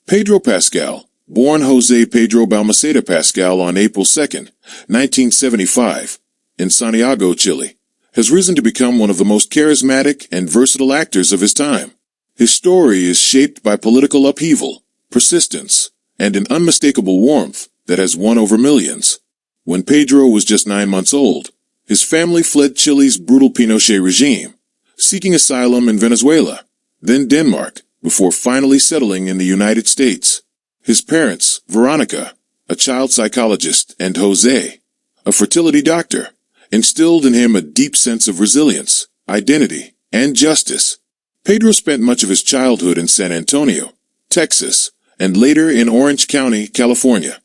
Pedro Pascal, born José Pedro Balmaceda Pascal on April 2, 1975, in Santiago, Chile, has risen to become one of the most charismatic and versatile actors of his time. His story is shaped by political upheaval, persistence, and an unmistakable warmth that has won over millions. When Pedro was just 9 months old, his family fled Chile's brutal Pinochet regime, seeking asylum in Venezuela, then Denmark, before finally settling in the United States. His parents, Verónica, a child psychologist, and José, a fertility doctor, instilled in him a deep sense of resilience, identity, and justice. Pedro spent much of his childhood in San Antonio, Texas, and later in Orange County, California.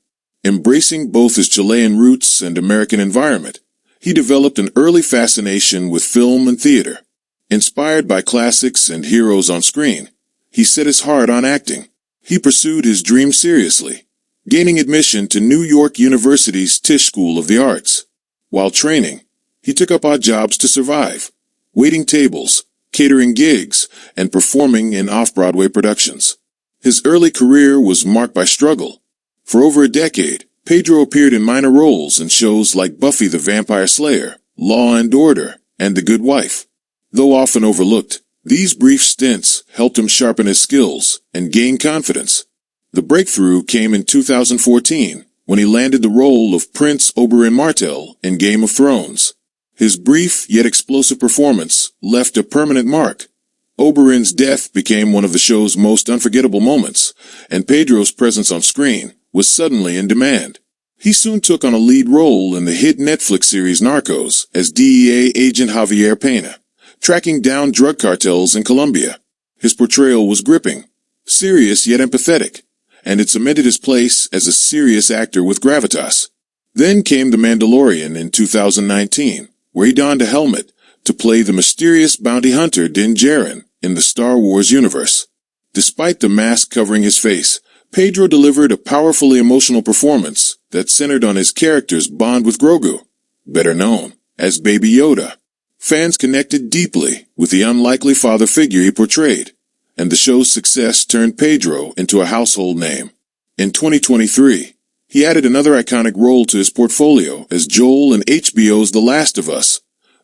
Embracing both his Chilean roots and American environment, he developed an early fascination with film and theater. Inspired by classics and heroes on screen, he set his heart on acting. He pursued his dream seriously, gaining admission to New York University's Tisch School of the Arts. While training, he took up odd jobs to survive, waiting tables, catering gigs, and performing in off-Broadway productions. His early career was marked by struggle. For over a decade, Pedro appeared in minor roles in shows like Buffy the Vampire Slayer, Law and Order, and The Good Wife. Though often overlooked, these brief stints helped him sharpen his skills and gain confidence. The breakthrough came in 2014, when he landed the role of Prince Oberyn Martell in Game of Thrones. His brief yet explosive performance left a permanent mark. Oberyn's death became one of the show's most unforgettable moments, and Pedro's presence on screen was suddenly in demand. He soon took on a lead role in the hit Netflix series Narcos as DEA agent Javier Pena, tracking down drug cartels in Colombia. His portrayal was gripping, serious yet empathetic, and it cemented his place as a serious actor with gravitas. Then came The Mandalorian in 2019, where he donned a helmet to play the mysterious bounty hunter Din Djarin in the Star Wars universe. Despite the mask covering his face, Pedro delivered a powerfully emotional performance that centered on his character's bond with Grogu, better known as Baby Yoda. Fans connected deeply with the unlikely father figure he portrayed, and the show's success turned Pedro into a household name. In 2023, he added another iconic role to his portfolio as Joel in HBO's The Last of Us,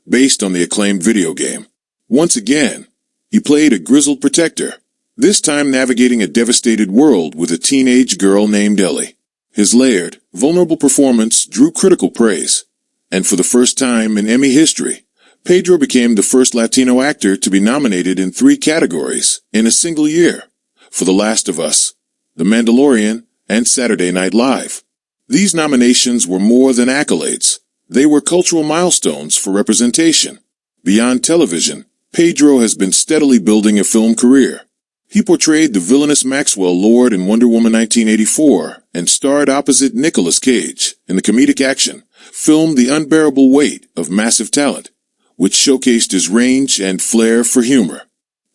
based on the acclaimed video game. Once again, he played a grizzled protector, this time navigating a devastated world with a teenage girl named Ellie. His layered, vulnerable performance drew critical praise, and for the first time in Emmy history, Pedro became the first Latino actor to be nominated in 3 categories in a single year, for The Last of Us, The Mandalorian, and Saturday Night Live. These nominations were more than accolades. They were cultural milestones for representation. Beyond television, Pedro has been steadily building a film career. He portrayed the villainous Maxwell Lord in Wonder Woman 1984 and starred opposite Nicolas Cage in the comedic action film The Unbearable Weight of Massive Talent, which showcased his range and flair for humor.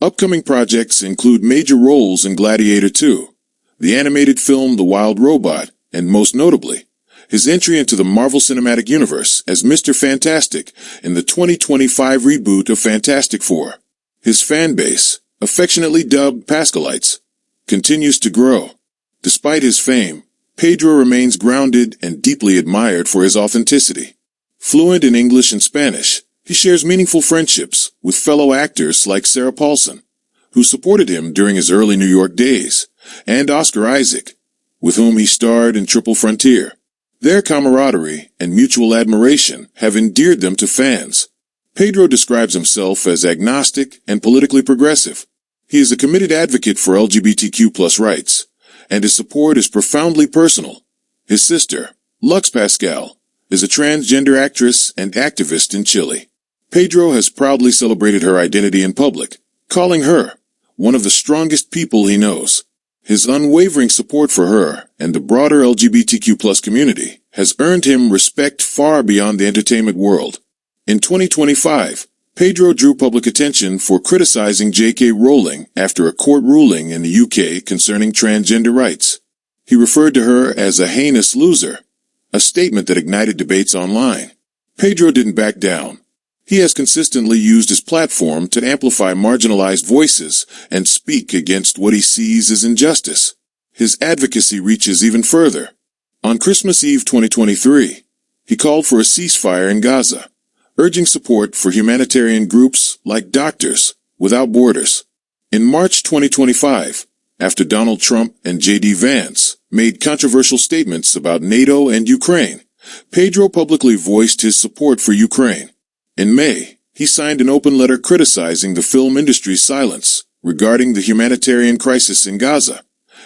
Upcoming projects include major roles in Gladiator 2, the animated film The Wild Robot, and most notably, his entry into the Marvel Cinematic Universe as Mr. Fantastic in the 2025 reboot of Fantastic Four. His fan base, affectionately dubbed Pascalites, continues to grow. Despite his fame, Pedro remains grounded and deeply admired for his authenticity. Fluent in English and Spanish, he shares meaningful friendships with fellow actors like Sarah Paulson, who supported him during his early New York days, and Oscar Isaac, with whom he starred in Triple Frontier. Their camaraderie and mutual admiration have endeared them to fans. Pedro describes himself as agnostic and politically progressive. He is a committed advocate for LGBTQ+ rights, and his support is profoundly personal. His sister, Lux Pascal, is a transgender actress and activist in Chile. Pedro has proudly celebrated her identity in public, calling her one of the strongest people he knows. His unwavering support for her and the broader LGBTQ+ community has earned him respect far beyond the entertainment world. In 2025, Pedro drew public attention for criticizing J.K. Rowling after a court ruling in the UK concerning transgender rights. He referred to her as a heinous loser, a statement that ignited debates online. Pedro didn't back down. He has consistently used his platform to amplify marginalized voices and speak against what he sees as injustice. his advocacy reaches even further. On Christmas Eve 2023, he called for a ceasefire in Gaza, urging support for humanitarian groups like Doctors Without Borders. In March 2025, after Donald Trump and J.D. Vance made controversial statements about NATO and Ukraine, Pedro publicly voiced his support for Ukraine. In May, he signed an open letter criticizing the film industry's silence regarding the humanitarian crisis in Gaza,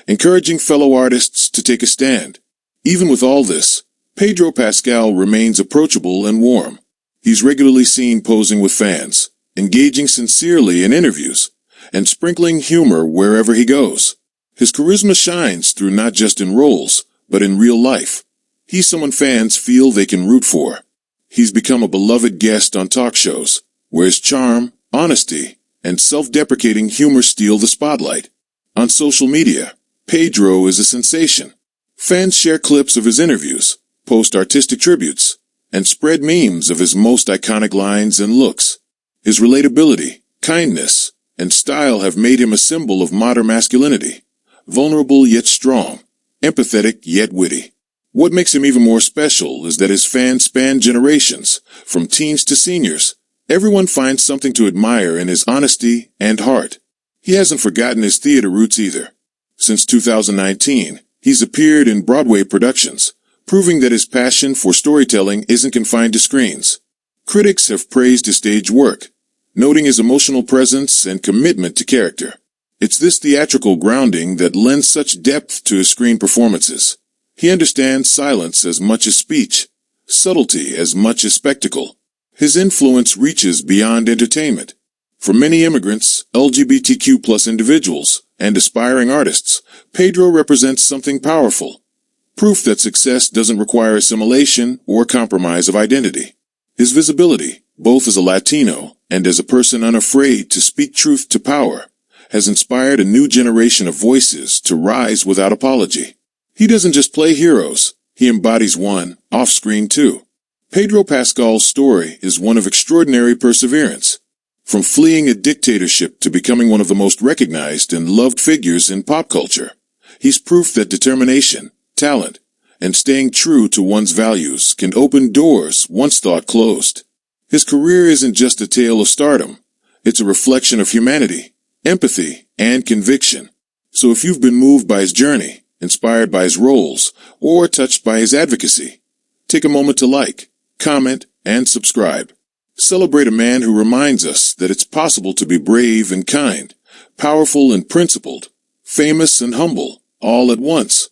encouraging fellow artists to take a stand. Even with all this, Pedro Pascal remains approachable and warm. He's regularly seen posing with fans, engaging sincerely in interviews, and sprinkling humor wherever he goes. His charisma shines through not just in roles, but in real life. He's someone fans feel they can root for. He's become a beloved guest on talk shows, where his charm, honesty, and self-deprecating humor steal the spotlight. On social media, Pedro is a sensation. Fans share clips of his interviews, post artistic tributes, and spread memes of his most iconic lines and looks. His relatability, kindness, and style have made him a symbol of modern masculinity, vulnerable yet strong, empathetic yet witty. What makes him even more special is that his fans span generations, from teens to seniors. Everyone finds something to admire in his honesty and heart. He hasn't forgotten his theater roots either. Since 2019, he's appeared in Broadway productions, proving that his passion for storytelling isn't confined to screens. Critics have praised his stage work, noting his emotional presence and commitment to character. It's this theatrical grounding that lends such depth to his screen performances. He understands silence as much as speech, subtlety as much as spectacle. His influence reaches beyond entertainment. For many immigrants, LGBTQ+ individuals, and aspiring artists, Pedro represents something powerful. Proof that success doesn't require assimilation or compromise of identity. His visibility, both as a Latino and as a person unafraid to speak truth to power, has inspired a new generation of voices to rise without apology. He doesn't just play heroes, he embodies one, off-screen too. Pedro Pascal's story is one of extraordinary perseverance. From fleeing a dictatorship to becoming one of the most recognized and loved figures in pop culture, he's proof that determination, talent, and staying true to one's values can open doors once thought closed. His career isn't just a tale of stardom. It's a reflection of humanity, empathy, and conviction. So if you've been moved by his journey, inspired by his roles, or touched by his advocacy, take a moment to like, comment, and subscribe. Celebrate a man who reminds us that it's possible to be brave and kind, powerful and principled, famous and humble, all at once.